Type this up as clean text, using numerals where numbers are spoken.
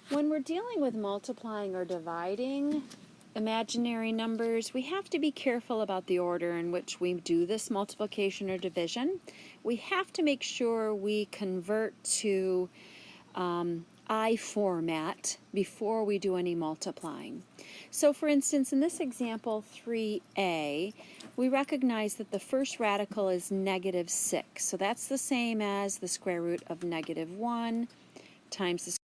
When we're dealing with multiplying or dividing imaginary numbers, we have to be careful about the order in which we do this multiplication or division. We have to make sure we convert to I format before we do any multiplying. So for instance, in this example 3a, we recognize that the first radical is -6. So that's the same as the square root of -1 times the